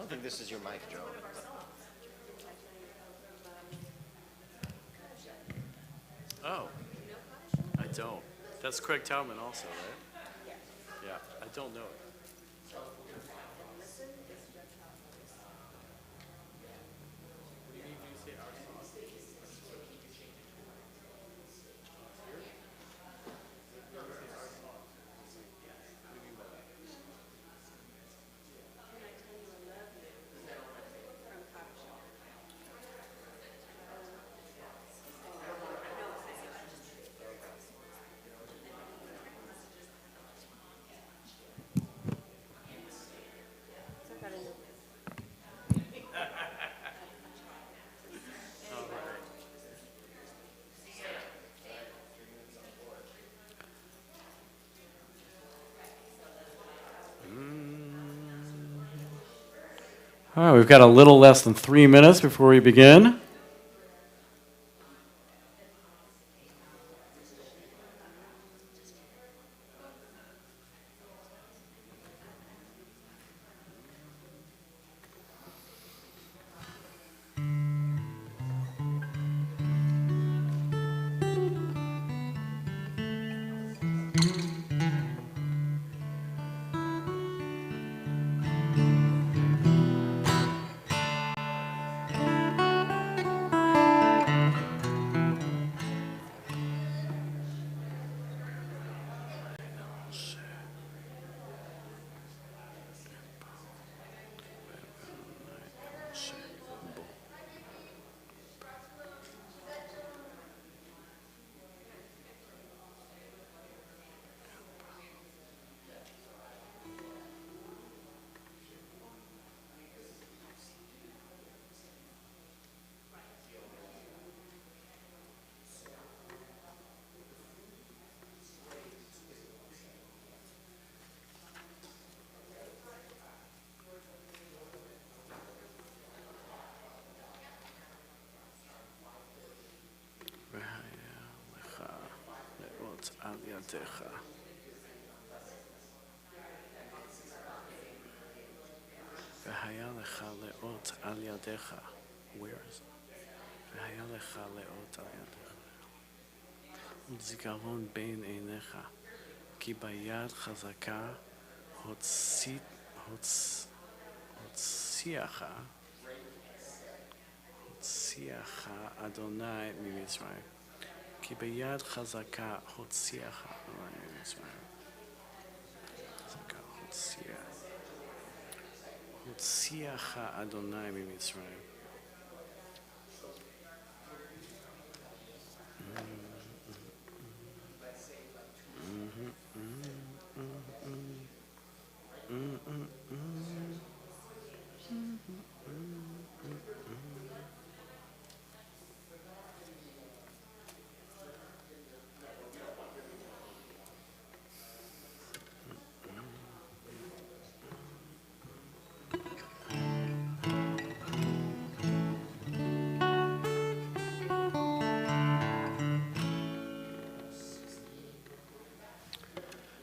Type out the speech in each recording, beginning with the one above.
don't think this is your mic, Joe. Oh, I don't. That's Craig Tauman also, right? Yeah, I don't know it. All right, we've got a little less than 3 minutes before we begin. Where is it? זיכרון בין עיניך, כי ביד חזקה הוציאך אדוני ממצרים. כי ביד חזקה הוציאך אדוני ממצרים. הוציאך אדוני ממצרים.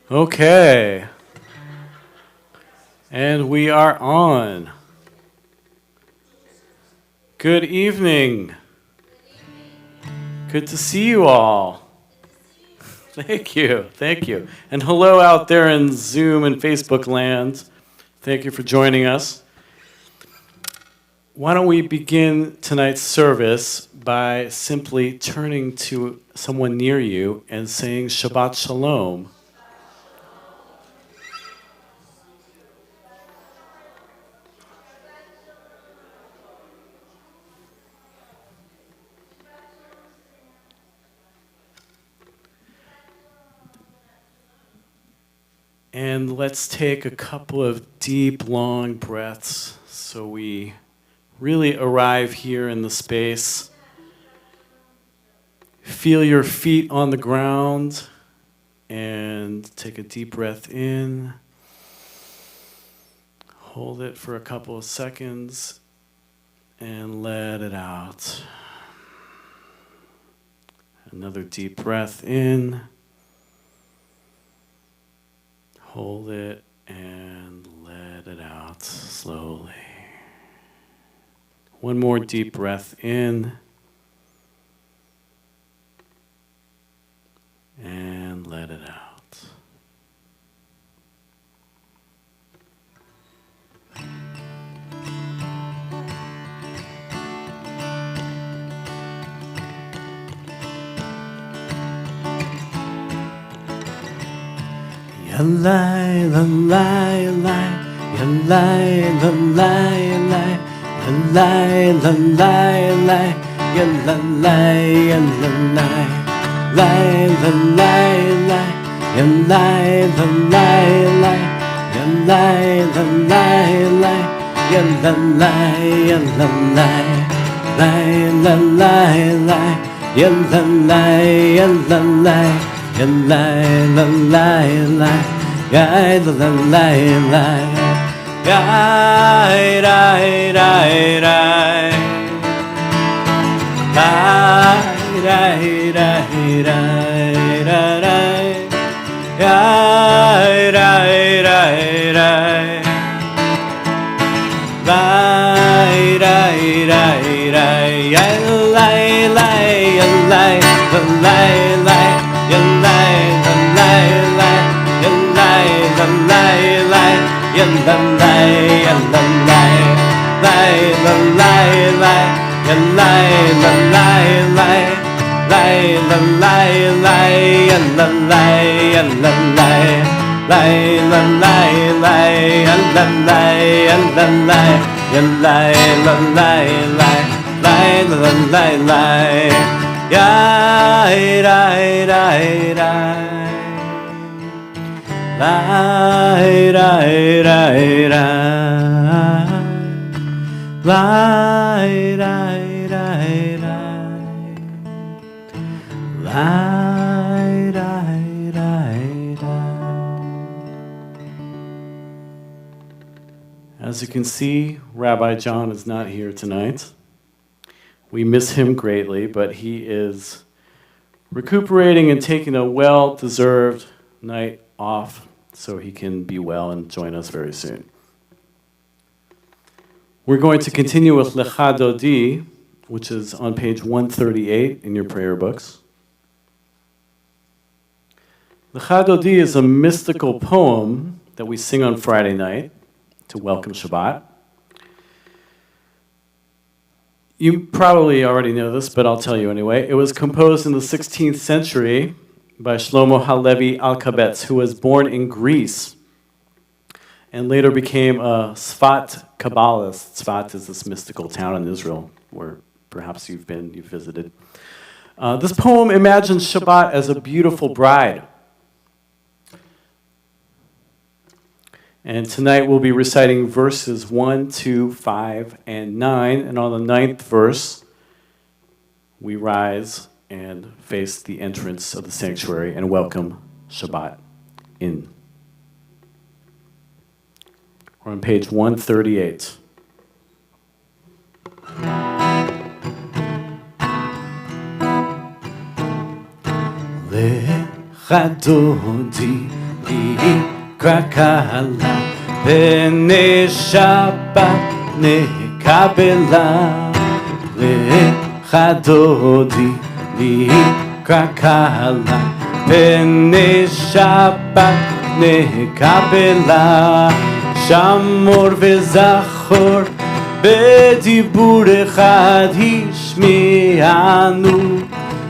Okay. And we are on. Good evening. Good to see you all. Thank you. Thank you. And hello out there in Zoom and Facebook land. Thank you for joining us. Why don't we begin tonight's service by simply turning to someone near you and saying Shabbat Shalom. And let's take a couple of deep, long breaths so we really arrive here in the space. Feel your feet on the ground and take a deep breath in. Hold it for a couple of seconds and let it out. Another deep breath in. Hold it and let it out slowly. One more deep breath in. And let it out. Yalai, lalai, lalai, yalai, lalai, lalai, yalai, lalai, lalai, yalalai, yalalai, lai, lalai, lalai, yalai, lalai, lalai, yalai, lalai, lalai, yalalai, yalalai, lai, lalai, lalai, yalalai, yalalai. Yalai, lalai, lalai, yai, lalai, lalai, yai, rai, rai, rai, rai, rai, rai, rai, rai, yai, rai, rai, rai, rai, rai, rai, rai, yalai, lai, yalai, lalai, lai. Yalai, lalai, lai, yalai, lalai, lai, yalalai, yalalai, lai, lalai, lai, yalai, lalai, lai, lai, lalai, lai, yalalai, yalalai, lai, lalai, lai, yalalai, yalalai, yalai, lalai, lai, lai, lalai, lai. Yai, rai, rai, rai, lai, rai, rai, rai, lai, rai, rai, rai, lai, rai, rai, rai. As you can see, Rabbi John is not here tonight. We miss him greatly, but he is recuperating and taking a well-deserved night off so he can be well and join us very soon. We're going to continue with Lecha Dodi, which is on page 138 in your prayer books. Lecha Dodi is a mystical poem that we sing on Friday night to welcome Shabbat. You probably already know this, but I'll tell you anyway. It was composed in the 16th century by Shlomo Halevi Alkabetz, who was born in Greece and later became a Tzfat Kabbalist. Tzfat is this mystical town in Israel where perhaps you've visited. This poem imagines Shabbat as a beautiful bride. And tonight we'll be reciting verses 1, 2, 5, and 9. And on the 9th verse, we rise and face the entrance of the sanctuary and welcome Shabbat in. We're on page 138. Lecha dodi Krakala Bene Shabbat Nekabela Lecha dodi Krakala Bene Shabbat Nekabela Shamor vezachor Bedibur echad hishmi'anu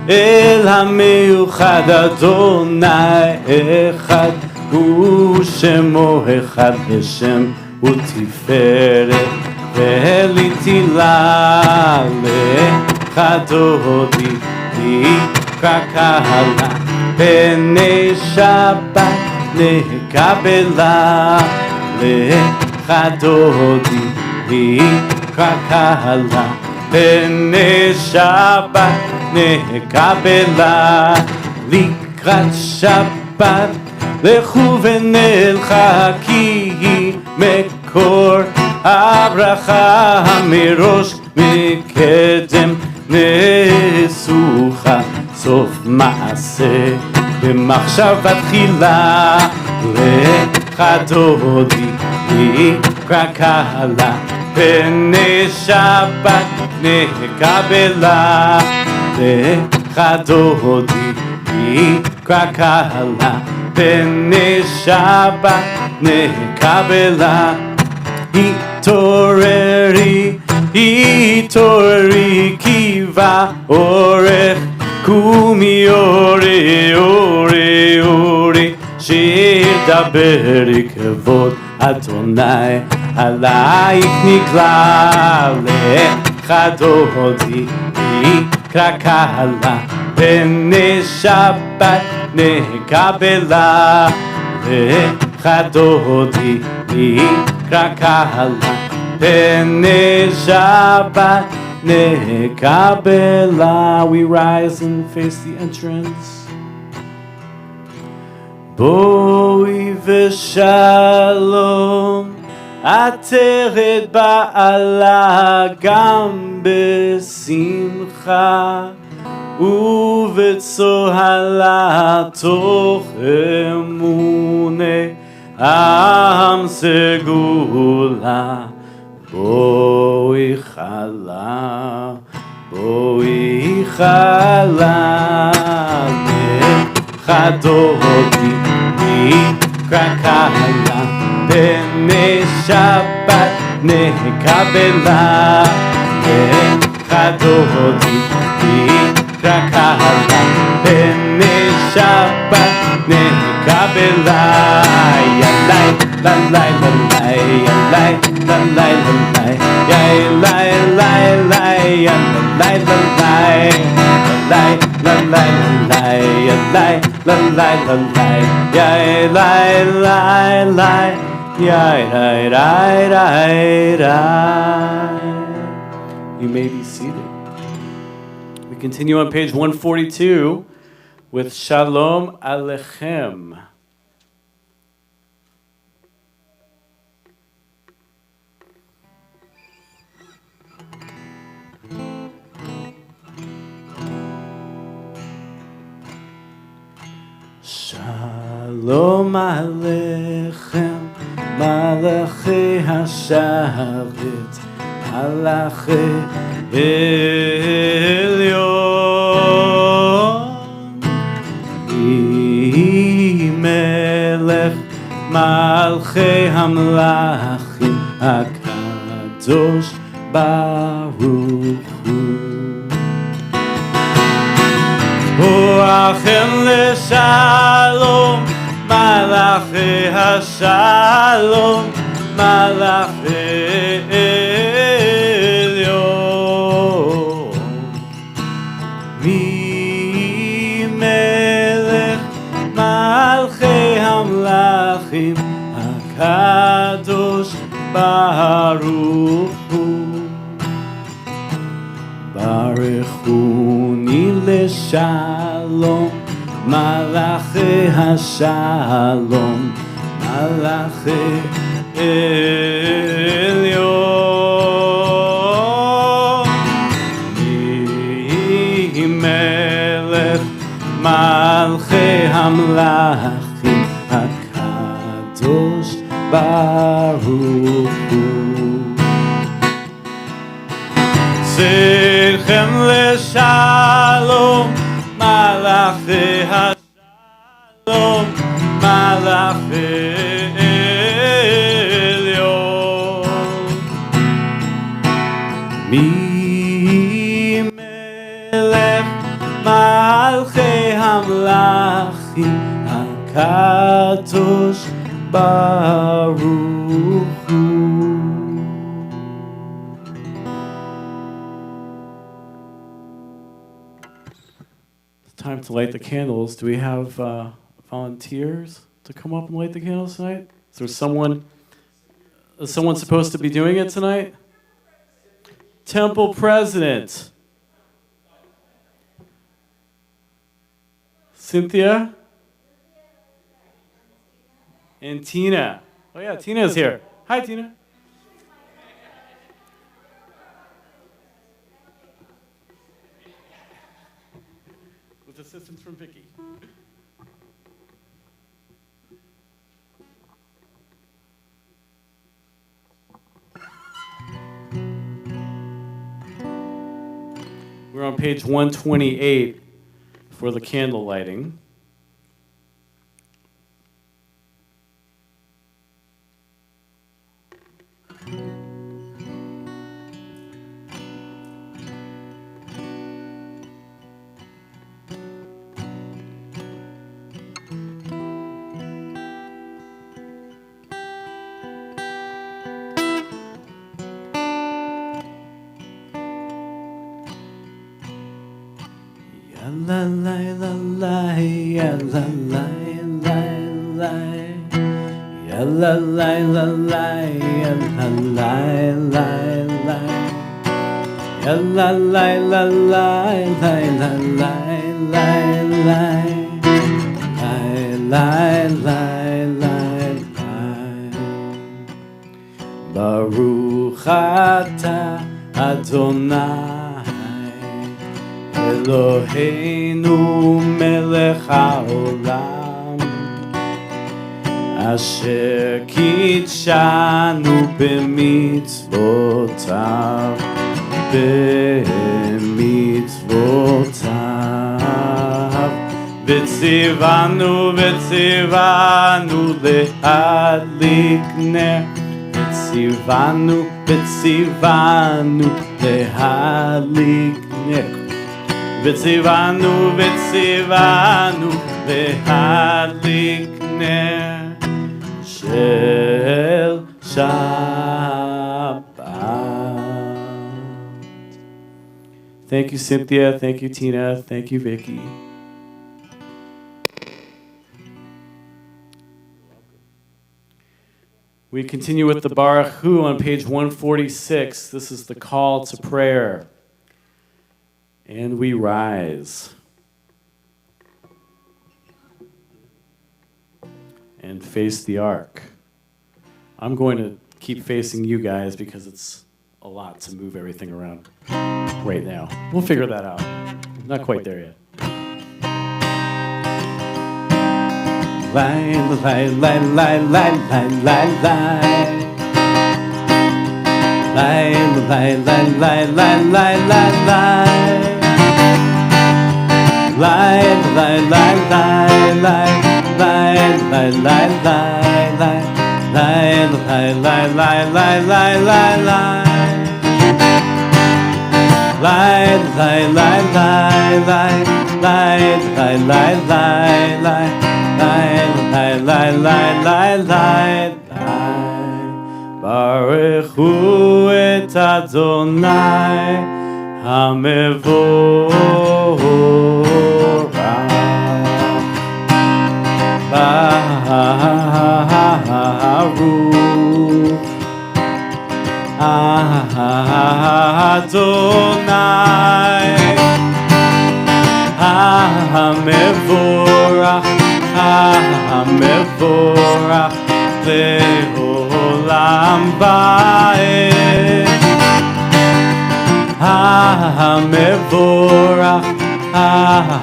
El hameuchad Adonai echad הוא שמו אחד בשם ותפארת ולתהילה לך דודי נקרא קהלה פני שבת נקבלה לך דודי נקרא קהלה פני שבת נקבלה לקראת שבת לכו ונלכה כי היא מקור הברכה מראש מקדם נסוכה סוף מעשה במחשבה תחילה לך דודי נקרא קהלה פני שבת נקבלה, לך דודי יקרא קהלה, פני שבת נקבלה. התעוררי, התעוררי, קיבה אורך, קומי אורי, אורי, אורי, שיר דברי כבוד אדוני, עלייך נגלה, לך דודי יקרא קהלה, פני שבת נקבלה, לך דודי יקרא קהלה, פני שבת נקבלה. We rise and face the entrance. בואי ושלום, עטרת בעלה גם בשמחה, ובצוהלה תוך אמוני עם סגולה. בואי חלה, בואי חלה, לך דודי יקרא קהלה, פני שבת נקבלה, לך דודי יקרא קהלה, פני שבת נקבלה. ילאי, ללאי, ללאי, ילאי, ללאי, ללאי, ילאי, ללאי, ללאי, ילאי, ללאי, ללאי, ללאי, ללאי, ילאי, ללאי, ללאי, ילאי, ללאי, ללאי, ילאי. You may be seated. We continue on page 142 with Shalom Aleichem. Shalom Aleichem, Malachi HaSharet, Malachi Elyon, Melech Malchei Hamlachim, HaKadosh Baruch Hu. Hoachem leshalom, Malachi HaShalom, Malachi Elyon, Melech Malchei Hamlachim, HaKadosh Baruch Hu. Baruchuni leshalom, Malachi HaShalom, Malachi Elyon, Melech Malchei Hamlachim, HaKadosh Baruch Hu. Zirchem leshalom, Malachi HaShalom, Malachi Elyon, Melech Malchei Hamlachim, HaKadosh Baruch Hu. Time to light the candles. Do we have volunteers to come up and light the candles tonight? Is there someone supposed to be doing it tonight? Temple President. Cynthia? And Tina. Oh yeah, Tina's here. Hi, Tina. With assistance from Vicky. page 128 for the candle lighting. La la la la, ya la la la la, ya la la la la, ya la la la la, ya la la la la, la la la la, la la la. Baruch atah Adonai Eloheinu melech haolam asher kitshanu b'mitzvotav v'tzivanu lehadlik ner v'tzivanu lehadlik ner V'tzivanu lehadlik ner shel Shabbat. Thank you, Cynthia. Thank you, Tina. Thank you, Vicky. We continue with the Baruch Hu on page 146. This is the call to prayer. And we rise and face the ark. I'm going to keep facing you guys because it's a lot to move everything around right now. We'll figure that out. Not quite there yet. Lie, lie, lie, lie, lie, lie, lie, lie. Lie, lie, lie, lie, lie, lie, lie, lie. Lie, lie, lie, lie, lie, lie, lie, lie, lie, lie. Lie, lie, lie, lie, lie, lie, lie, lie. Lie, lie, lie, lie, lie, lie, lie, lie, lie, lie. Lie, lie, lie, lie, lie, lie, lie. Baruchu et Adonai hamevorach. Baruch Adonai hamevorach. Hamevorach le'olam va'ed. Hamevorach,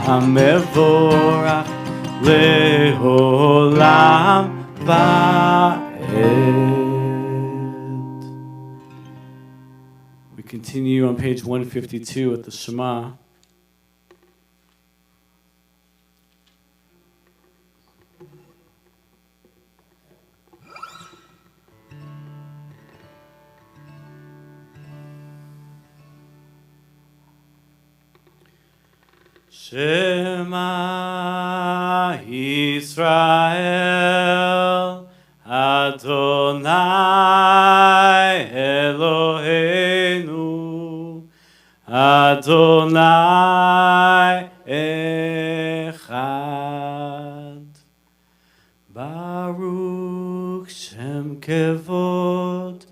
hamevorach le'olam va'ed. We continue on page 152 with the Shema. Shema Yisrael Adonai Eloheinu Adonai Echad. Baruch Shem Kevod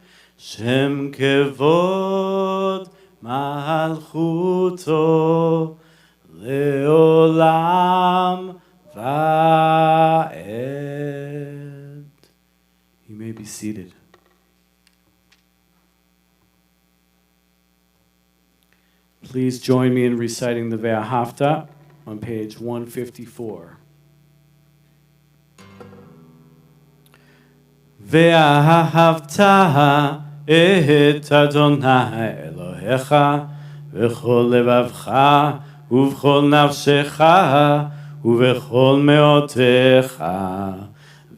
Malchuto Leolam va'ed. You may be seated. Please join me in reciting the Ve'ahavta on page 154. Ve'ahavta et Adonai Elohecha בכל לבבך ובכל נפשך ובכל מאודך.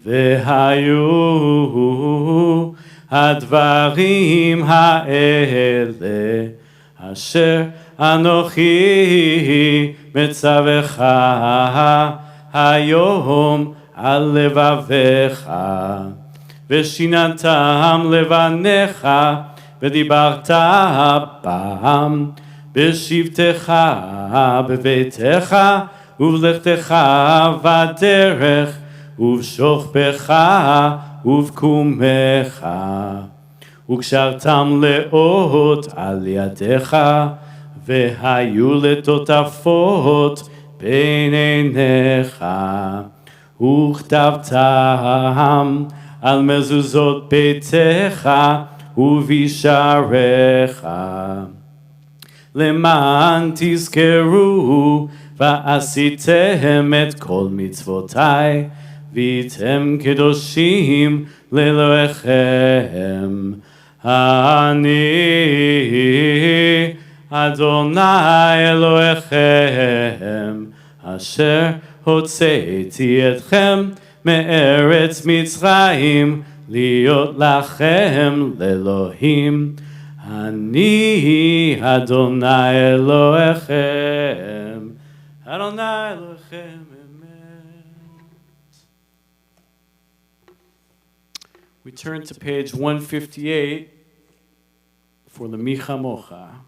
והיו הדברים האלה אשר אנוכי מצווך היום על לבביך, ושיננתם לבניך ודיברת בם בשבתך בביתך ובלכתך בדרך ובשוכבך ובקומך, וקשרתם לאות על ידיך, והיו לטוטפות בין עיניך, וכתבתם על מזוזות ביתך ובשעריך, למען תזכרו ועשיתם את כל מצוותיי, והייתם קדושים לאלוהיכם. אני אדוני אלוהיכם, אשר הוצאתי אתכם מארץ מצרים, להיות לכם לאלוהים. אני אדוני אלוהיכם, אדוני אלוהיכם. We turn to page 158 for the Micha Mocha.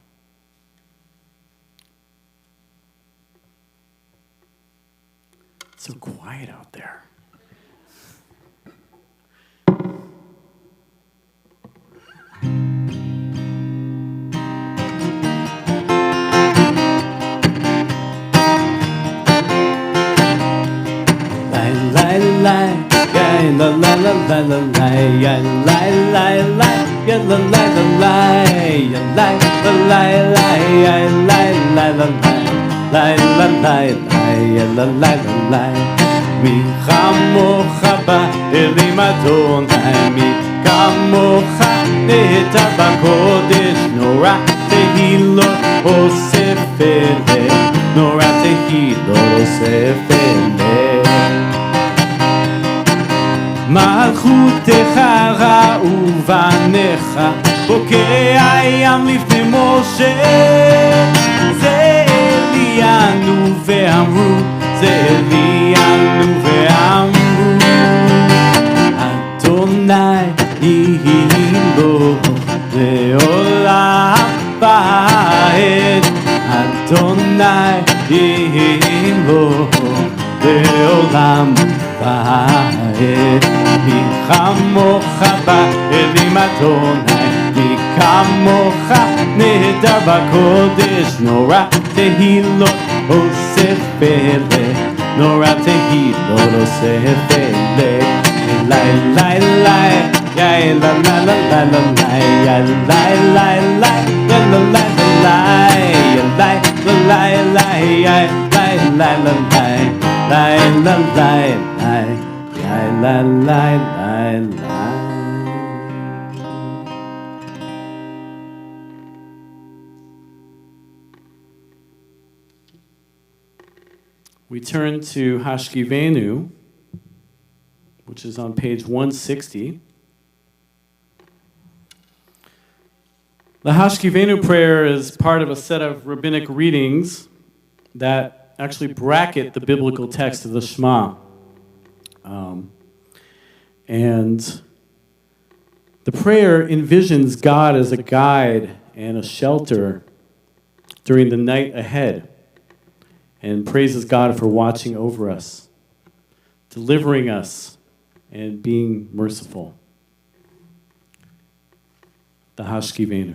It's so quiet out there. La la la la la la, ya la la la, ya la la la la, ya la la la la, ya la la la la, la la la, ya la la la. Mi chamocha ba'elim Adonai, mi chamocha neheta b'kodesh, nora tehilot osef eleh, nora tehilot osef eleh. מלכותך ובניך, בוקע ים לפני משה. זה אלינו ואמרו, זה אלינו ואמרו, אדוני יהי לו לעולם ועד, אדוני יהי לו לעולם ועד. מי כמוך באלים אדוני, מי כמוך נהדר בקודש, נורא תהילות אוסף פלא, נורא תהילות אוסף פלא. לי לי לי, יא לה לה לה לה לה לה, יא לי לי לי, יא לה לה לה לה, יא לי לה לה, יא לי לה לה לה, לי לה לה לה. La la la la. We turn to Hashkivenu, which is on page 160. The Hashkivenu prayer is part of a set of rabbinic readings that actually bracket the biblical text of the Shema. And the prayer envisions God as a guide and a shelter during the night ahead, and praises God for watching over us, delivering us, and being merciful. The Hashkivenu.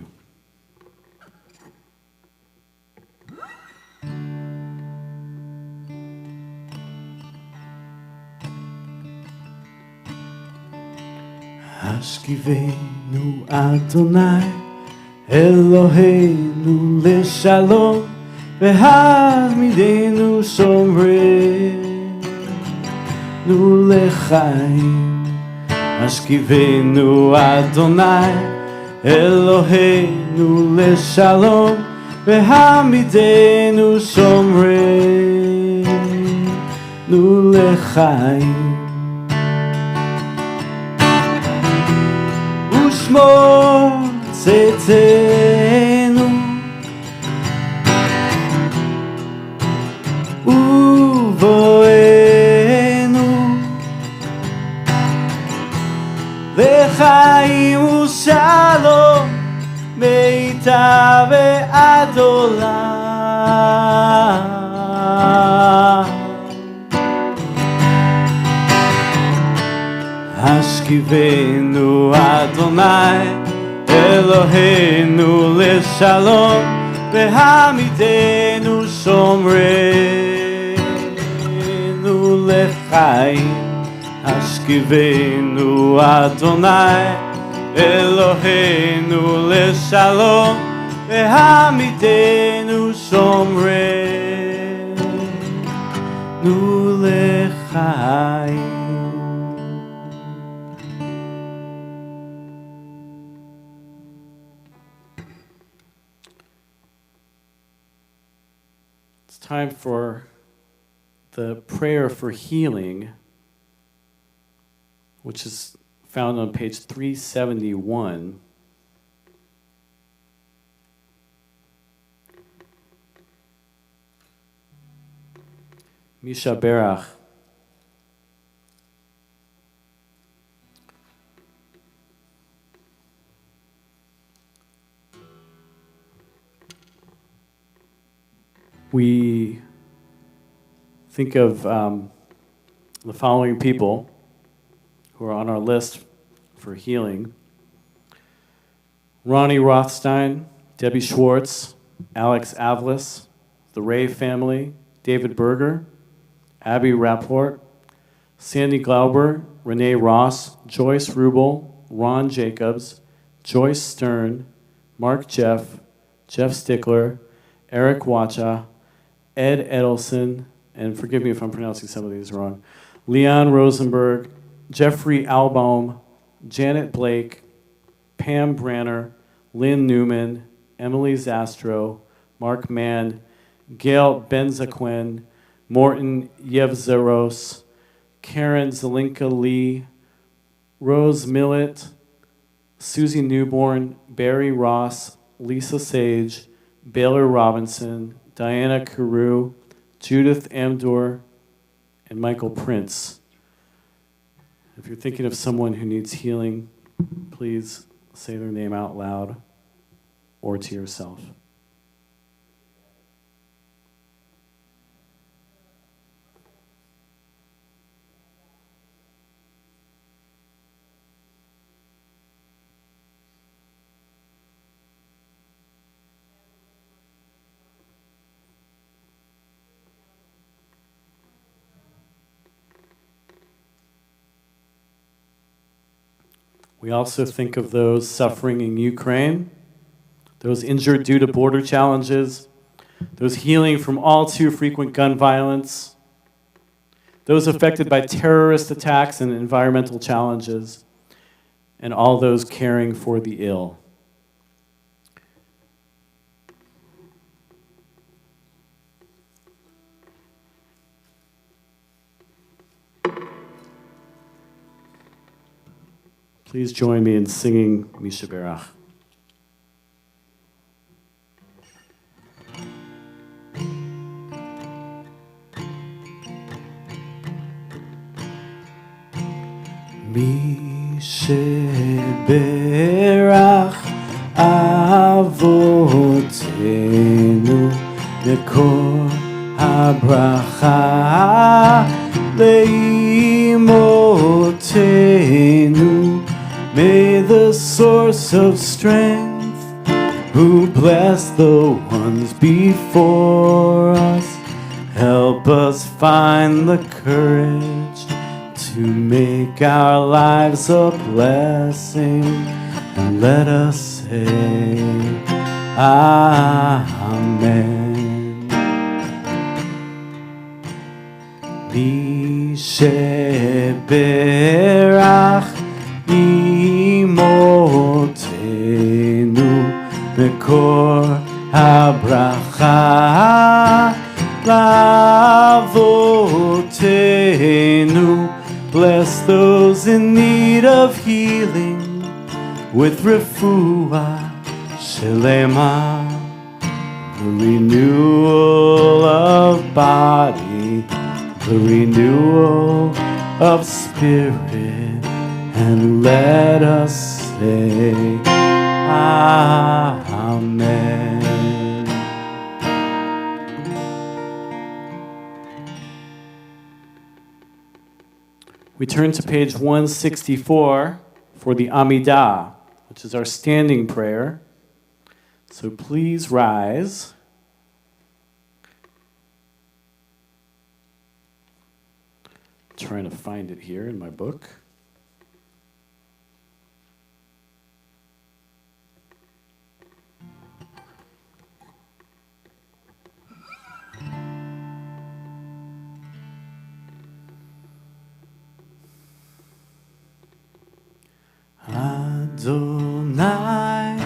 Hashkivenu Adonai Eloheinu leshalom, והעמידנו שומרנו לחיים. השכיבנו אדוני אלוהינו לשלום, והעמידנו שומרנו לחיים. ושמור צאתנו ובואנו לחיים ושלום מאיתה ועד עולם. השכיבנו אדוני אלוהינו לשלום והעמידנו שומרנו לחיים. השכיבנו אדוני אלוהינו לשלום והעמידנו שומרנו לחיים. It's time for the prayer for healing, which is found on page 371. Misha Berach. We think of the following people who are on our list for healing: Ronnie Rothstein, Debbie Schwartz, Alex Avlis, the Ray family, David Berger, Abby Rapport, Sandy Glauber, Renee Ross, Joyce Rubel, Ron Jacobs, Joyce Stern, Mark Jeff Stickler, Eric Wacha, Ed Edelson, and forgive me if I'm pronouncing some of these wrong, Leon Rosenberg, Jeffrey Albaum, Janet Blake, Pam Branner, Lynn Newman, Emily Zastro, Mark Mann, Gail Benzaquin, Morton Yevzeros, Karen Zelinka Lee, Rose Millett, Susie Newborn, Barry Ross, Lisa Sage, Baylor Robinson, Diana Carew, Judith Amdor, and Michael Prince. If you're thinking of someone who needs healing, please say their name out loud or to yourself. We also think of those suffering in Ukraine, those injured due to border challenges, those healing from all too frequent gun violence, those affected by terrorist attacks and environmental challenges, and all those caring for the ill. Please join me in singing Misha Berach. Misha Berach Avotenu Nekor HaBracha Leimotenu. May the source of strength, who bless the ones before us, help us find the courage to make our lives a blessing, and let us say Amen. Mishe Berach Imotenu Mekor HaBracha bracha lavotenu. Bless those in need of healing with refuah shelema, the renewal of body, the renewal of spirit, and let us say Amen. We turn to page 164 for the Amidah, which is our standing prayer. So please rise. I'm trying to find it here in my book. Adonai,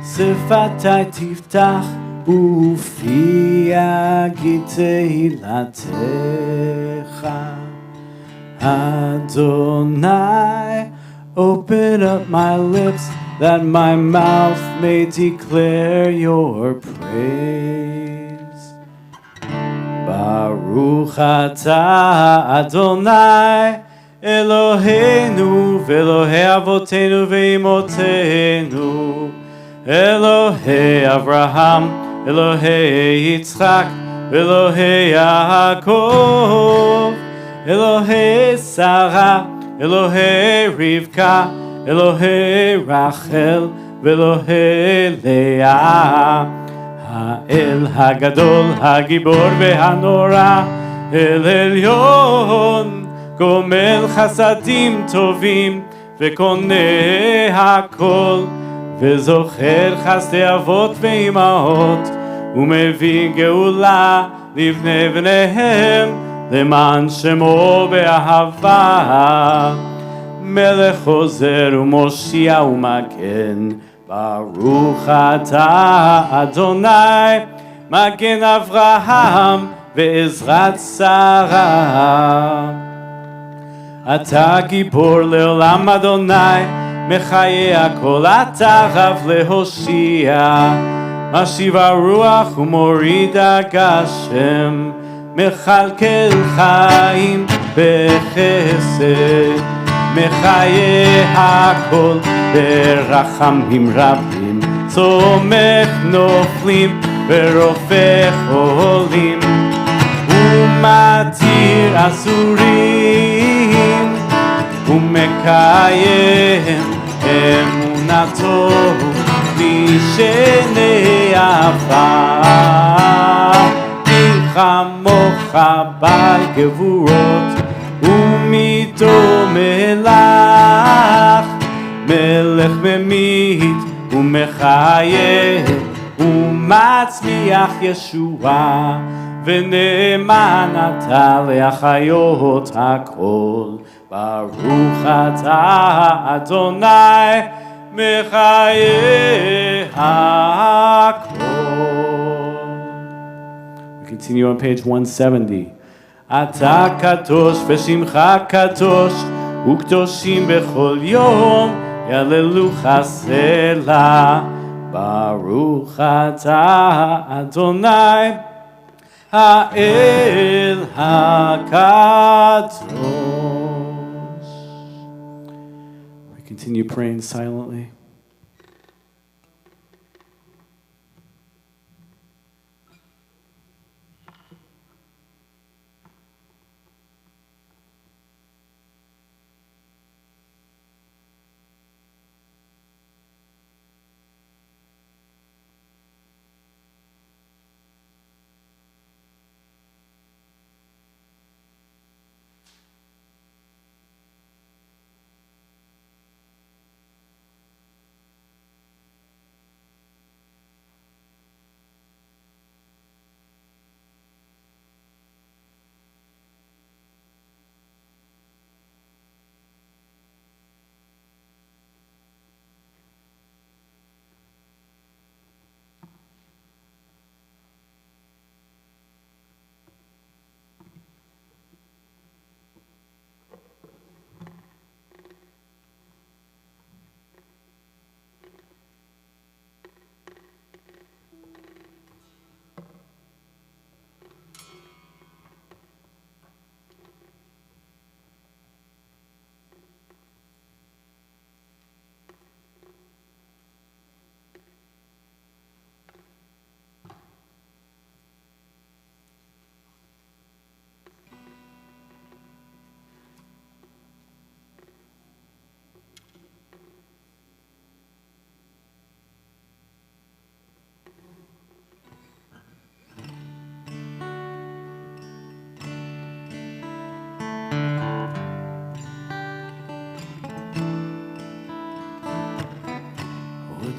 Sefatai tiftach, ufi yagid tehilatecha. Adonai, open up my lips, that my mouth may declare your praise. Baruch atah Adonai, Eloheinu ve'Elohei avotenu ve'imotenu, Elohei Avraham, Elohei Yitzchak, Elohei Yaakov, Elohei Sarah, Elohei Rivka, Elohei Rachel, ve'Elohei Leah, Ha'el Hagadol, Hagibor ve'Hanora, El Elyon, גומל חסדים טובים וקונה הכל, וזוכר חסדי אבות ואימהות, ומביא גאולה לבני בניהם, למען שמו באהבה. מלך עוזר ומושיע ומגן, ברוך אתה אדוני, מגן אברהם ועזרת שרה. אתה גיבור לעולם אדוני, מחיה הכל אתה רב להושיע. משיב הרוח ומוריד הגשם, מכלכל חיים בחסד. מחיה הכל ברחמים רבים, צומח נופלים ורופא חולים. ומתיר אסורים, ומקיים אמונתו משני עפר. מי כמוך בעל גבורות, ומדומה לך, מלך ממית ומחיה, ומצמיח ישועה. ונאמן אתה להחיות הכל, ברוך אתה אדוני מחיה הכל. We continue on page 170. אתה קדוש ושמך קדוש, וקדושים בכל יום יהללוך סלה. ברוך אתה אדוני האל הקדוש. We continue praying silently.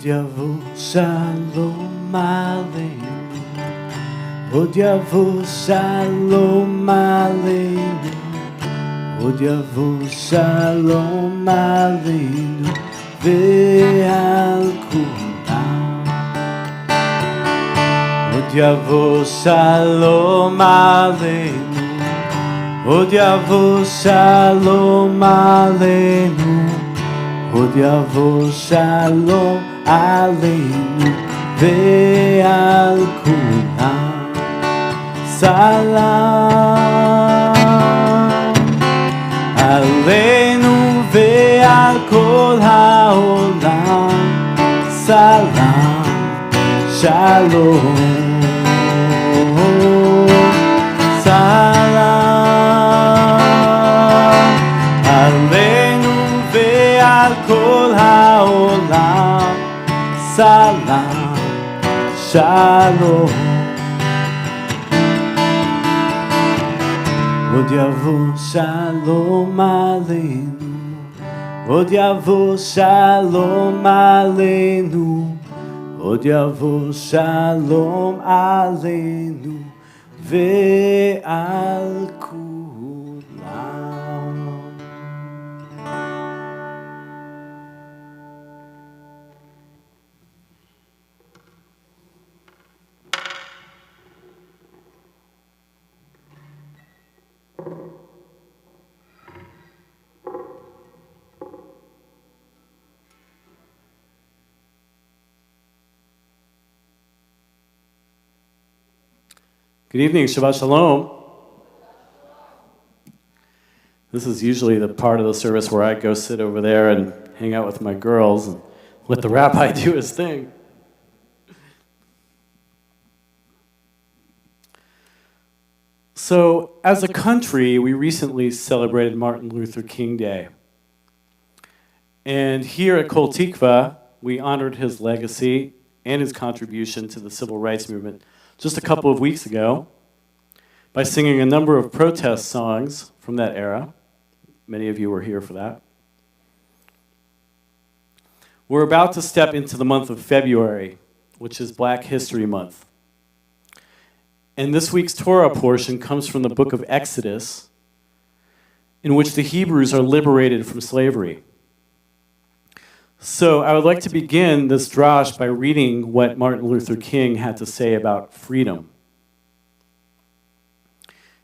עוד יבוא שלום עלינו, עוד יבוא שלום עלינו, עוד יבוא שלום עלינו ועל כולם. עוד יבוא שלום עלינו, עוד יבוא שלום עלינו, עוד יבוא שלום עלינו ועל כולם. סלם עלינו ועל כל העולם, סלם שלום. סלם עלינו ועל כל העולם, סלם שלום. עוד יבוא שלום עלינו, עוד יבוא שלום עלינו, עוד יבוא שלום עלינו ועל כולם. Good evening, Shabbat Shalom. This is usually the part of the service where I go sit over there and hang out with my girls and let the rabbi do his thing. So, as a country, we recently celebrated Martin Luther King Day. And here at Kol Tikva, we honored his legacy and his contribution to the civil rights movement just a couple of weeks ago by singing a number of protest songs from that era. Many of you were here for that. We're about to step into the month of February, which is Black History Month. And this week's Torah portion comes from the book of Exodus, in which the Hebrews are liberated from slavery. So I would like to begin this drash by reading what Martin Luther King had to say about freedom.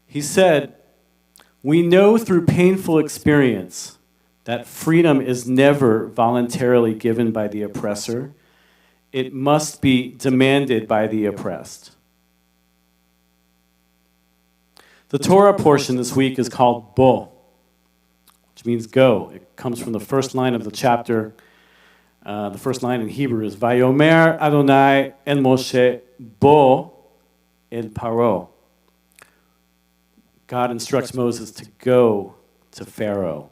He said, "We know through painful experience that freedom is never voluntarily given by the oppressor. It must be demanded by the oppressed." The Torah portion this week is called Bo, which means go. It comes from the first line of the chapter. The first line in Hebrew is Vayomer Adonai el Moshe bo el Paro. God instructs Moses to go to Pharaoh.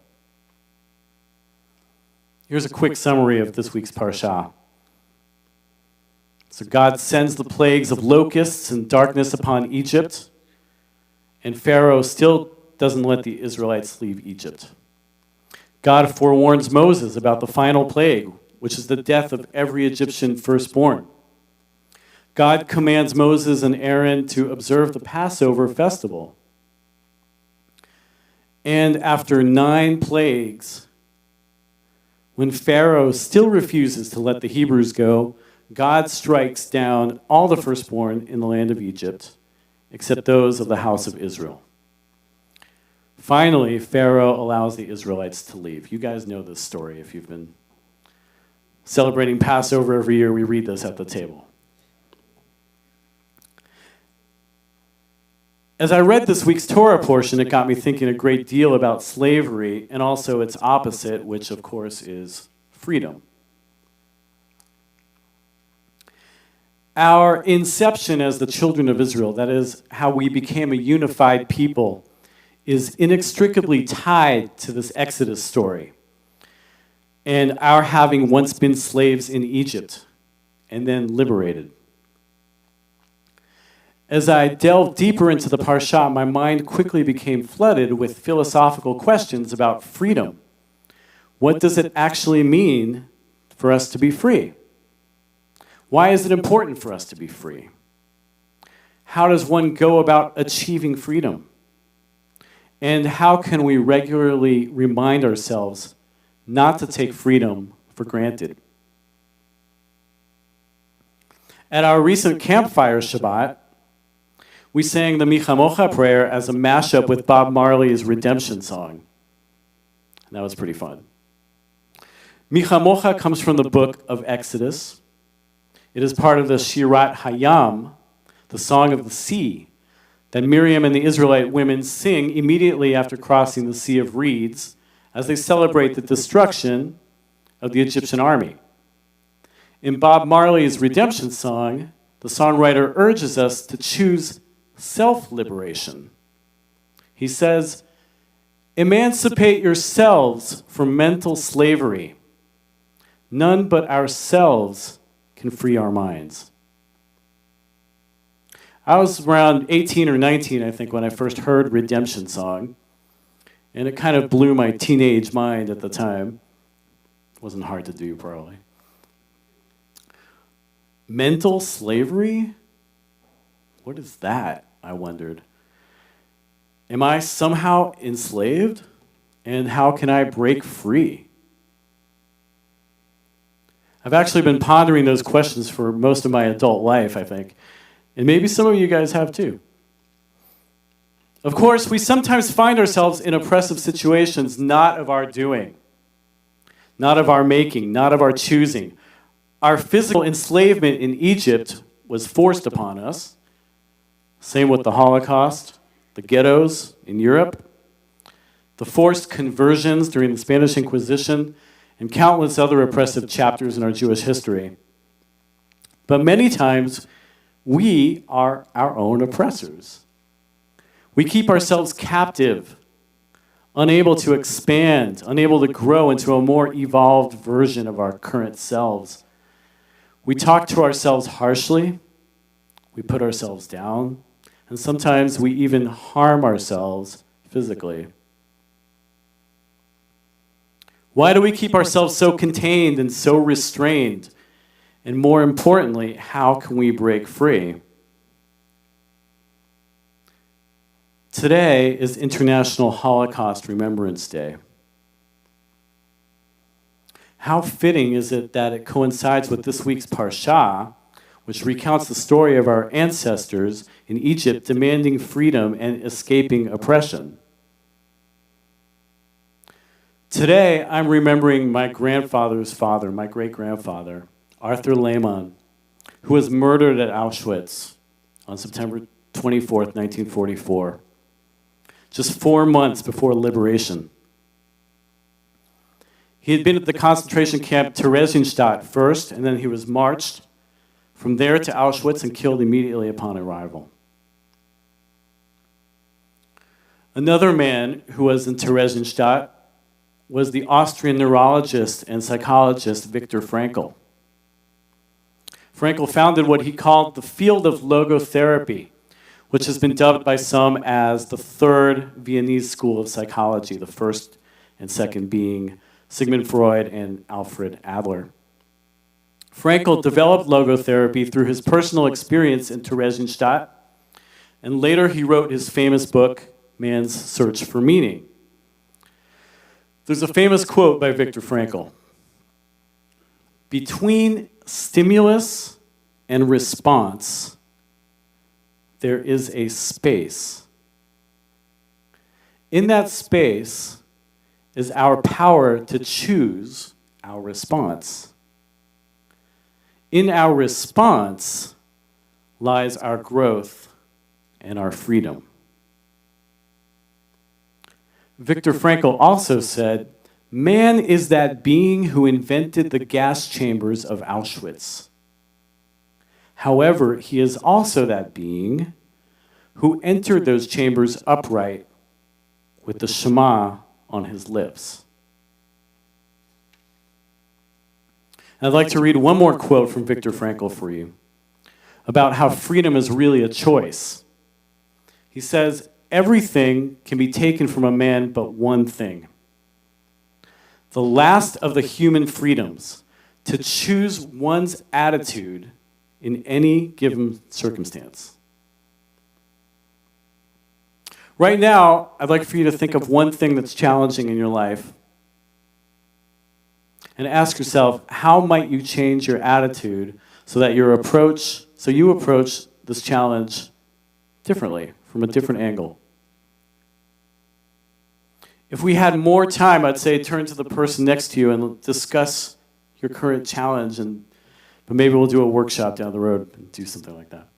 Here's a quick summary of this week's parsha. So God sends the plagues of locusts and darkness upon Egypt, and Pharaoh still doesn't let the Israelites leave Egypt. God forewarns Moses about the final plague, which is the death of every Egyptian firstborn. God commands Moses and Aaron to observe the Passover festival. And after 9 plagues, when Pharaoh still refuses to let the Hebrews go, God strikes down all the firstborn in the land of Egypt, except those of the house of Israel. Finally, Pharaoh allows the Israelites to leave. You guys know this story if you've been celebrating Passover every year. We read this at the table. As I read this week's Torah portion, it got me thinking a great deal about slavery and also its opposite, which of course is freedom. Our inception as the children of Israel, that is how we became a unified people, is inextricably tied to this Exodus story and our having once been slaves in Egypt and then liberated. As I delved deeper into the parsha, my mind quickly became flooded with philosophical questions about freedom. What does it actually mean for us to be free? Why is it important for us to be free? How does one go about achieving freedom? And how can we regularly remind ourselves not to take freedom for granted? At our recent campfire Shabbat, we sang the Michamocha prayer as a mashup with Bob Marley's Redemption song. And that was pretty fun. Michamocha comes from the book of Exodus. It is part of the Shirat Hayam, the Song of the Sea, that Miriam and the Israelite women sing immediately after crossing the Sea of Reeds as they celebrate the destruction of the Egyptian army. In Bob Marley's Redemption song, the songwriter urges us to choose self-liberation. He says, "Emancipate yourselves from mental slavery. None but ourselves can free our minds." I was around 18 or 19, I think, when I first heard Redemption song, and it kind of blew my teenage mind at the time. It wasn't hard to do, probably. Mental slavery? What is that? I wondered. Am I somehow enslaved? And how can I break free? I've actually been pondering those questions for most of my adult life, I think. And maybe some of you guys have too. Of course, we sometimes find ourselves in oppressive situations not of our doing, not of our making, not of our choosing. Our physical enslavement in Egypt was forced upon us. Same with the Holocaust, the ghettos in Europe, the forced conversions during the Spanish Inquisition, and countless other oppressive chapters in our Jewish history. But many times, we are our own oppressors. We keep ourselves captive, unable to expand, unable to grow into a more evolved version of our current selves. We talk to ourselves harshly, we put ourselves down, and sometimes we even harm ourselves physically. Why do we keep ourselves so contained and so restrained? And more importantly, how can we break free? Today is International Holocaust Remembrance Day. How fitting is it that it coincides with this week's Parsha, which recounts the story of our ancestors in Egypt demanding freedom and escaping oppression. Today, I'm remembering my grandfather's father, my great-grandfather, Arthur Lehmann, who was murdered at Auschwitz on September 24th, 1944, just 4 months before liberation. He had been at the concentration camp Theresienstadt first, and then he was marched from there to Auschwitz and killed immediately upon arrival. Another man who was in Theresienstadt was the Austrian neurologist and psychologist Viktor Frankl. Frankl founded what he called the field of logotherapy, which has been dubbed by some as the third Viennese school of psychology, the first and second being Sigmund Freud and Alfred Adler. Frankl developed logotherapy through his personal experience in Theresienstadt, and later he wrote his famous book, Man's Search for Meaning. There's a famous quote by Viktor Frankl. Between stimulus and response, there is a space. In that space is our power to choose our response. In our response lies our growth and our freedom. Viktor Frankl also said, "Man is that being who invented the gas chambers of Auschwitz. However, he is also that being who entered those chambers upright with the Shema on his lips." And I'd like to read one more quote from Viktor Frankl for you about how freedom is really a choice. He says, "Everything can be taken from a man but one thing. The last of the human freedoms, to choose one's attitude in any given circumstance. Right now, I'd like for you to think of one thing that's challenging in your life and ask yourself, how might you change your attitude so that you approach this challenge differently, from a different angle? If we had more time, I'd say turn to the person next to you and discuss your current challenge, but maybe we'll do a workshop down the road and do something like that.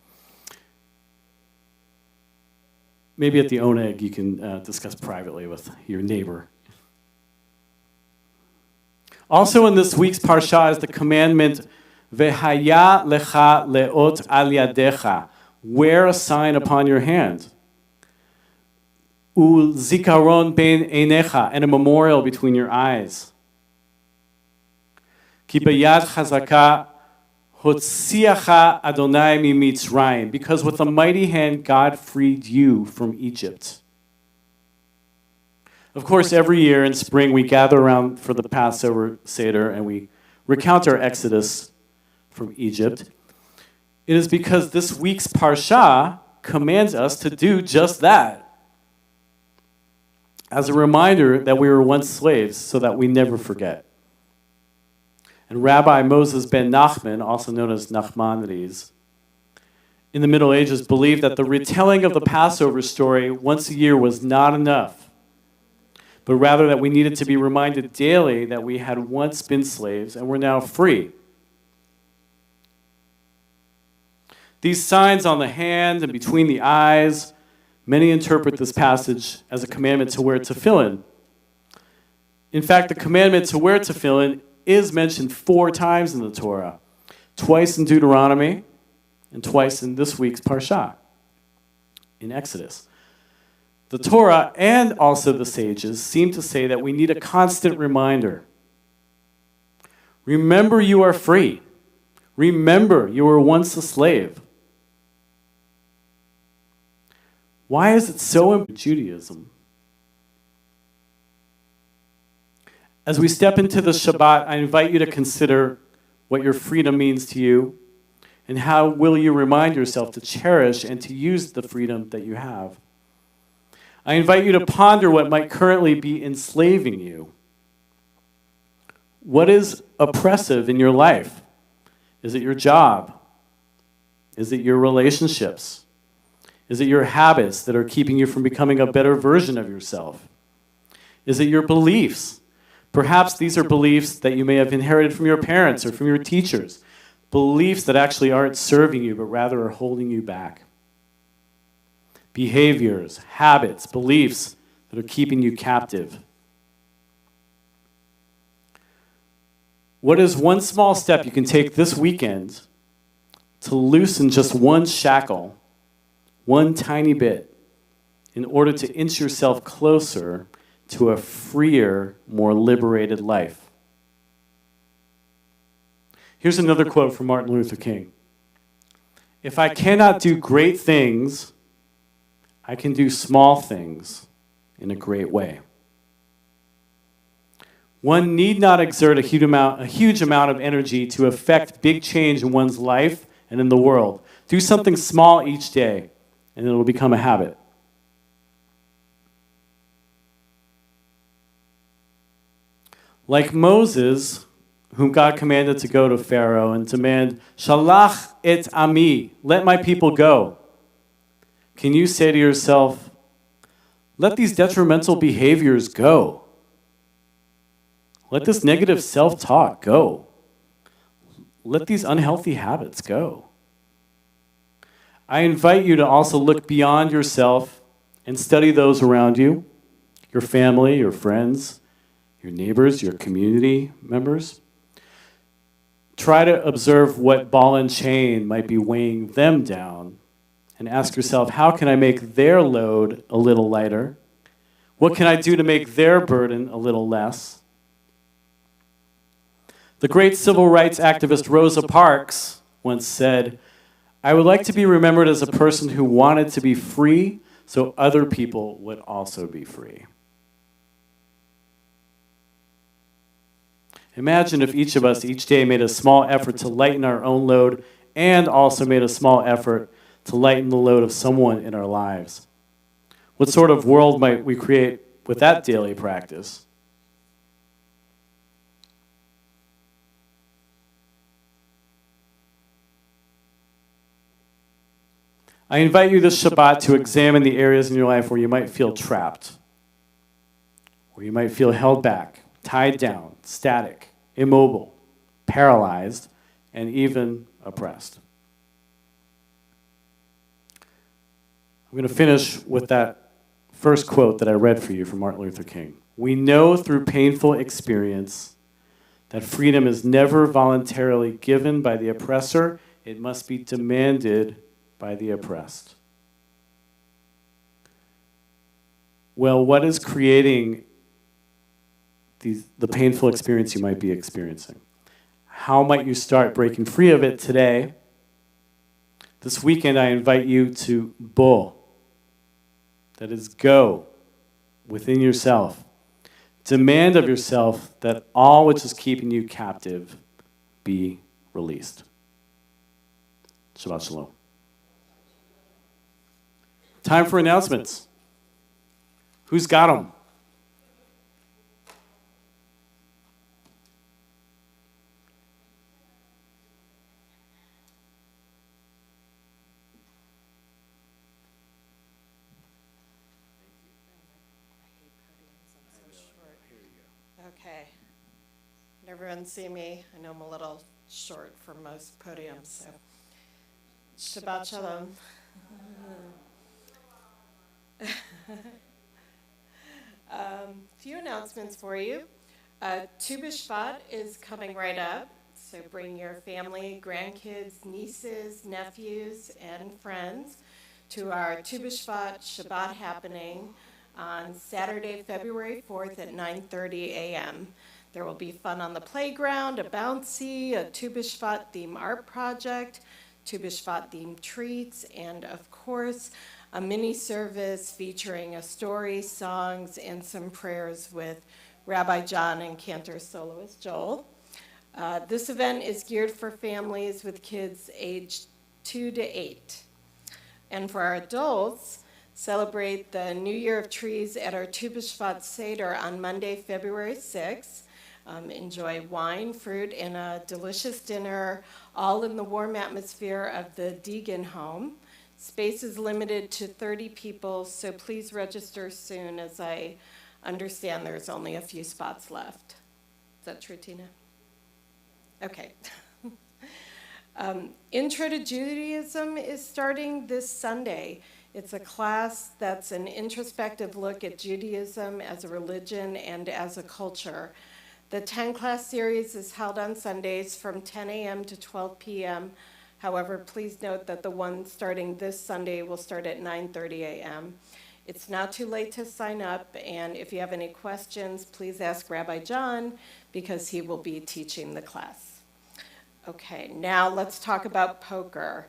Maybe at the Oneg you can discuss privately with your neighbor. Also in this week's parsha is the commandment, Vehaya lecha leot al yadecha, wear a sign upon your hand. Ul zikaron ben einecha, and a memorial between your eyes. Ki beyad chazaka hotziacha Adonai mimitzrayim, because with a mighty hand God freed you from Egypt. Of course, every year in spring we gather around for the Passover Seder and we recount our exodus from Egypt. It is because this week's parsha commands us to do just that, as a reminder that we were once slaves so that we never forget. And Rabbi Moses ben Nachman, also known as Nachmanides, in the Middle Ages believed that the retelling of the Passover story once a year was not enough, but rather that we needed to be reminded daily that we had once been slaves and were now free. These signs on the hand and between the eyes, many interpret this passage as a commandment to wear tefillin. In fact, the commandment to wear tefillin is mentioned 4 times in the Torah, twice in Deuteronomy and twice in this week's parsha, in Exodus. The Torah and also the sages seem to say that we need a constant reminder. Remember you are free. Remember you were once a slave. Why is it so important in Judaism? As we step into the Shabbat, I invite you to consider what your freedom means to you and how will you remind yourself to cherish and to use the freedom that you have. I invite you to ponder what might currently be enslaving you. What is oppressive in your life? Is it your job? Is it your relationships? Is it your habits that are keeping you from becoming a better version of yourself? Is it your beliefs? Perhaps these are beliefs that you may have inherited from your parents or from your teachers, beliefs that actually aren't serving you, but rather are holding you back. Behaviors, habits, beliefs that are keeping you captive. What is one small step you can take this weekend to loosen just one shackle, one tiny bit, in order to inch yourself closer to a freer, more liberated life? Here's another quote from Martin Luther King. If I cannot do great things, I can do small things in a great way. One need not exert a huge amount of energy to affect big change in one's life and in the world. Do something small each day, and it will become a habit. Like Moses, whom God commanded to go to Pharaoh and demand, Shalach et ami, let my people go. Can you say to yourself, let these detrimental behaviors go. Let this negative self-talk go. Let these unhealthy habits go. I invite you to also look beyond yourself and study those around you, your family, your friends, your neighbors, your community members. Try to observe what ball and chain might be weighing them down and ask yourself, how can I make their load a little lighter? What can I do to make their burden a little less? The great civil rights activist Rosa Parks once said, I would like to be remembered as a person who wanted to be free so other people would also be free. Imagine if each of us each day made a small effort to lighten our own load and also made a small effort to lighten the load of someone in our lives. What sort of world might we create with that daily practice? I invite you this Shabbat to examine the areas in your life where you might feel trapped, where you might feel held back, tied down, static, immobile, paralyzed, and even oppressed. I'm going to finish with that first quote that I read for you from Martin Luther King. We know through painful experience that freedom is never voluntarily given by the oppressor. It must be demanded by the oppressed. Well, what is creating the painful experience you might be experiencing? How might you start breaking free of it today? This weekend, I invite you to bo, that is, go within yourself. Demand of yourself that all which is keeping you captive be released. Shabbat shalom. Time for announcements. Who's got them? Okay. Can everyone see me? I know I'm a little short for most podiums, so. Shabbat shalom. Few announcements for you. Tu B'Shvat is coming right up, so bring your family, grandkids, nieces, nephews, and friends to our Tu B'Shvat Shabbat happening on Saturday, February 4th at 9:30 a.m. There will be fun on the playground, a bouncy, a Tu B'Shvat theme art project, Tu B'Shvat themed treats, and of course, a mini service featuring a story, songs, and some prayers with Rabbi John and cantor soloist Joel. This event is geared for families with kids aged 2 to 8. And for our adults, celebrate the New Year of Trees at our Tu B'Shvat Seder on Monday, February 6th. Enjoy wine, fruit, and a delicious dinner, all in the warm atmosphere of the Deegan home. Space is limited to 30 people, so please register soon, as I understand there's only a few spots left. Is that true, Tina? Okay. Intro to Judaism is starting this Sunday. It's a class that's an introspective look at Judaism as a religion and as a culture. The 10-class series is held on Sundays from 10 a.m. to 12 p.m. However, please note that the one starting this Sunday will start at 9:30 a.m. It's not too late to sign up, and if you have any questions, please ask Rabbi John, because he will be teaching the class. Okay, now let's talk about poker.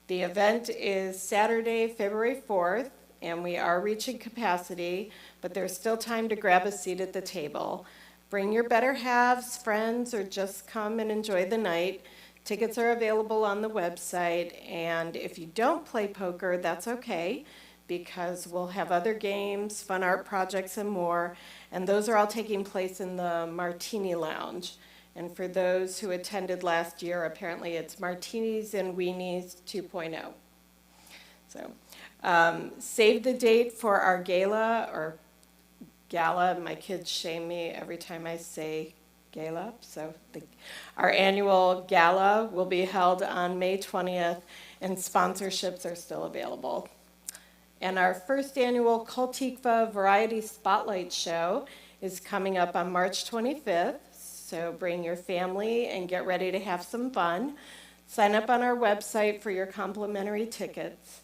The event is Saturday, February 4th, and we are reaching capacity, but there's still time to grab a seat at the table. Bring your better halves, friends, or just come and enjoy the night. Tickets are available on the website, and if you don't play poker, that's okay, because we'll have other games, fun art projects, and more, and those are all taking place in the Martini Lounge. And for those who attended last year, apparently it's Martinis and Weenies 2.0. So save the date for our gala. My kids shame me every time I say gala. So our annual gala will be held on May 20th, and sponsorships are still available. And our first annual Kol Tikva Variety Spotlight Show is coming up on March 25th. So bring your family and get ready to have some fun. Sign up on our website for your complimentary tickets.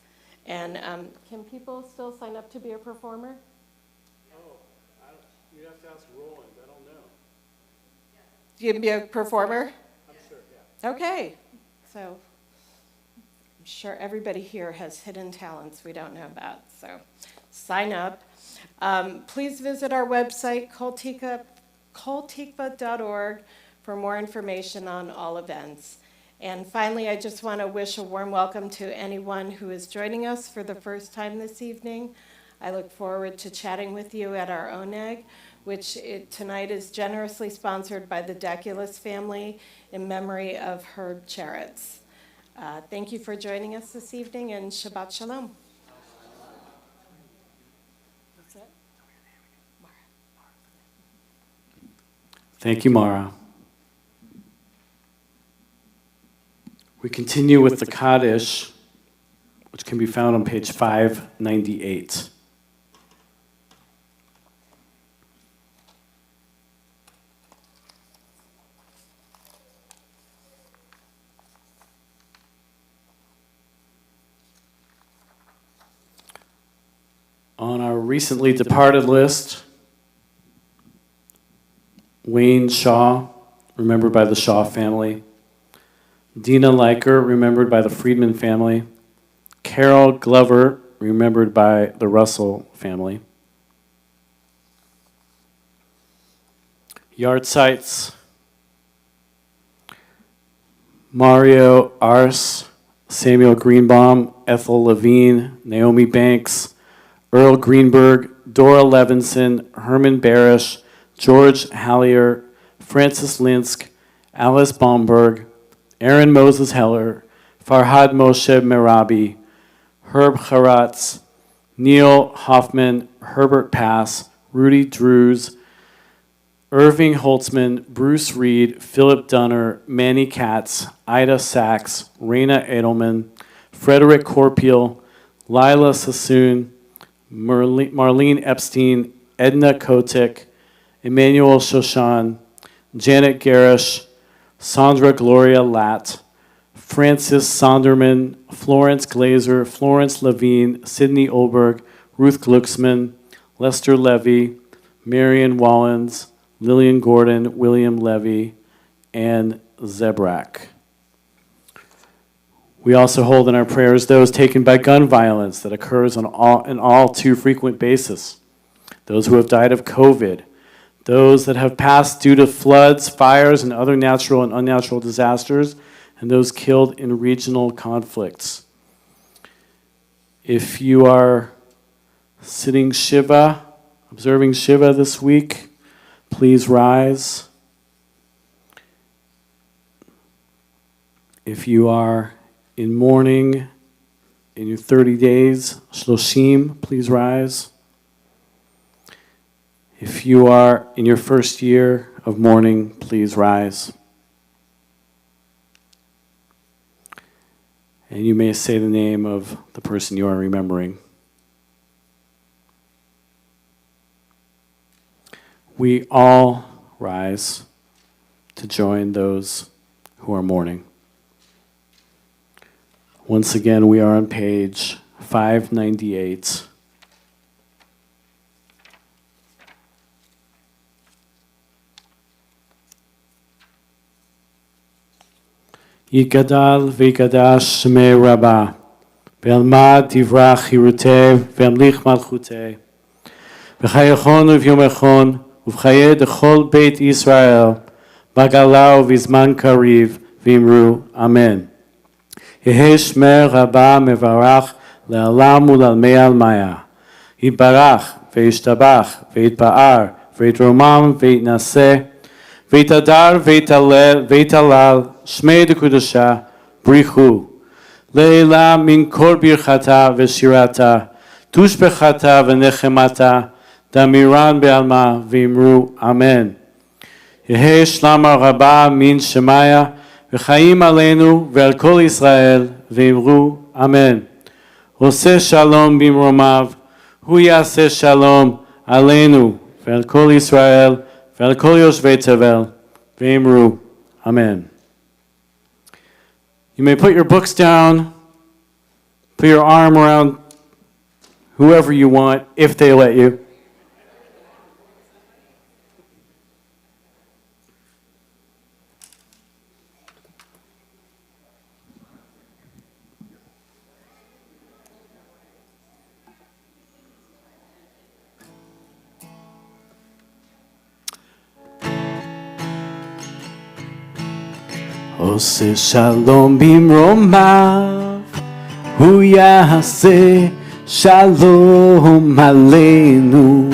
And can people still sign up to be a performer? You have to ask Roland. I don't know. You can be a performer? I'm sure, yeah. Okay. So I'm sure everybody here has hidden talents we don't know about. So sign up. Please visit our website, koltikva.org for more information on all events. And finally, I just want to wish a warm welcome to anyone who is joining us for the first time this evening. I look forward to chatting with you at our Oneg, which tonight is generously sponsored by the Daculus family in memory of Herb Charitz. Thank you for joining us this evening, and Shabbat Shalom. That's it? Thank you, Mara. We continue with the Kaddish, which can be found on page 598. On our recently departed list, Wayne Shaw, remembered by the Shaw family. Dina Leiker, remembered by the Friedman family. Carol Glover, remembered by the Russell family. Yardsites: Mario Ars, Samuel Greenbaum, Ethel Levine, Naomi Banks, Earl Greenberg, Dora Levinson, Herman Barish, George Hallier, Francis Linsk, Alice Baumberg, Aaron Moses Heller, Farhad Moshe Merabi, Herb Charatz, Neil Hoffman, Herbert Pass, Rudy Drews, Irving Holtzman, Bruce Reed, Philip Dunner, Manny Katz, Ida Sachs, Raina Edelman, Frederick Corpeel, Lila Sassoon, Marlene Epstein, Edna Kotick, Emmanuel Shoshan, Janet Garish, Sandra Gloria Latt, Francis Sonderman, Florence Glazer, Florence Levine, Sidney Oberg, Ruth Glucksman, Lester Levy, Marion Wallens, Lillian Gordon, William Levy, and Zebrak. We also hold in our prayers those taken by gun violence that occurs on all too frequent basis, those who have died of COVID, those that have passed due to floods, fires, and other natural and unnatural disasters, and those killed in regional conflicts. If you are sitting Shiva, observing Shiva this week, please rise. If you are in mourning in your 30 days, Shloshim, please rise. If you are in your first year of mourning, please rise. And you may say the name of the person you are remembering. We all rise to join those who are mourning. Once again, we are on page 598. Yikadal v'yikadash shmei Rabbah, v'yalmad divrach chiruteh, v'yamlich malchuteh, v'chayachon uv'yomechon, uv'chayeh dechol beit Yisrael, b'gala v'zman kariv, v'imru, Amen. Yehei shmei Rabbah mevarach le'alam u'lalmei almaya. Yitbarach v'yishtabach v'yitpa'ar v'yitromam v'yitnaseh v'yitadar v'yitalal shmei dekudasha brichu le'ila min kol birchata v'shirata tushbechata v'nechemata damiran be'alma v'imru Amen. Yehei shlama Rabbah min shemaya v'chaim aleinu ve'al kol Yisrael v'imru Amen. Oseh shalom bimromav hu yaseh shalom aleinu ve'al kol Yisrael ve'al kol yoshvei tevel v'imru Amen. You may put your books down, put your arm around whoever you want, if they let you. עושה שלום במרומיו, הוא יעשה שלום עלינו.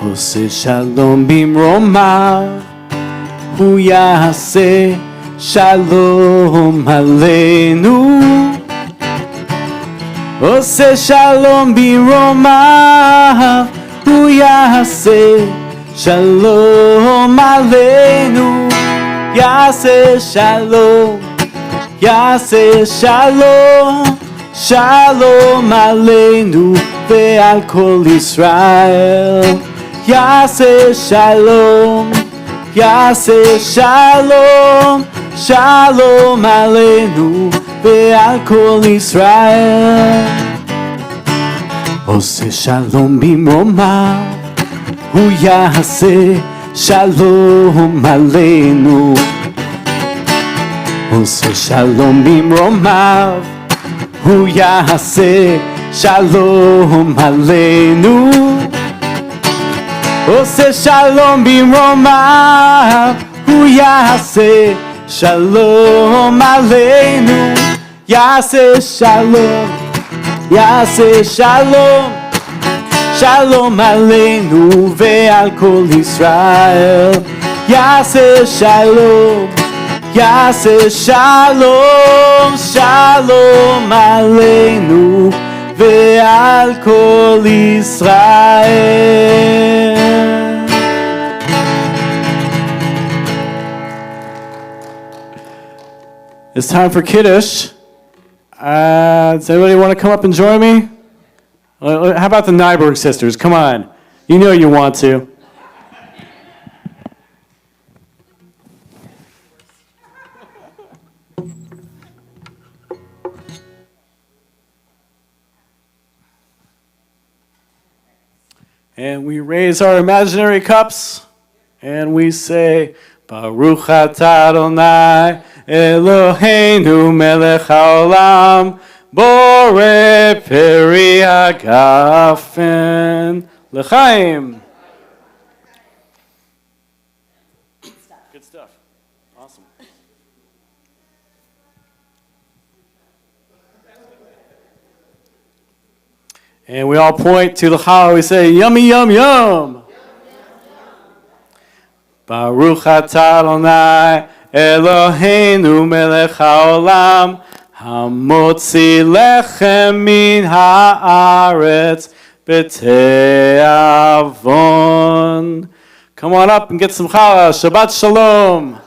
עושה שלום במרומיו, הוא יעשה שלום עלינו. עושה שלום במרומיו, הוא יעשה שלום עלינו. יעשה שלום, יעשה שלום, שלום עלינו ועל כל ישראל. יעשה שלום, יעשה שלום, שלום עלינו ועל כל ישראל. עושה שלום במרומיו, הוא יעשה שלום עלינו. עושה שלום במרומיו, הוא יעשה שלום עלינו. עושה שלום במרומיו, הוא יעשה שלום עלינו. יעשה שלום, יעשה שלום, שלום עלינו ועל כל ישראל. יעשה שלום, יעשה שלום, שלום עלינו ועל כל ישראל. It's time for Kiddush. Does anybody want to come up and join me? How about the Nyberg sisters? Come on. You know you want to. And we raise our imaginary cups and we say, Baruch atah Adonai Eloheinu melech haolam borei peri hagafen l'chaim. Good stuff. Awesome. And we all point to the challah. We say, yummy, yum, yum. Baruch atah Adonai Eloheinu melech haolam hamotzi lechem min haaretz b'te'avon. Come on up and get some challah. Shabbat shalom.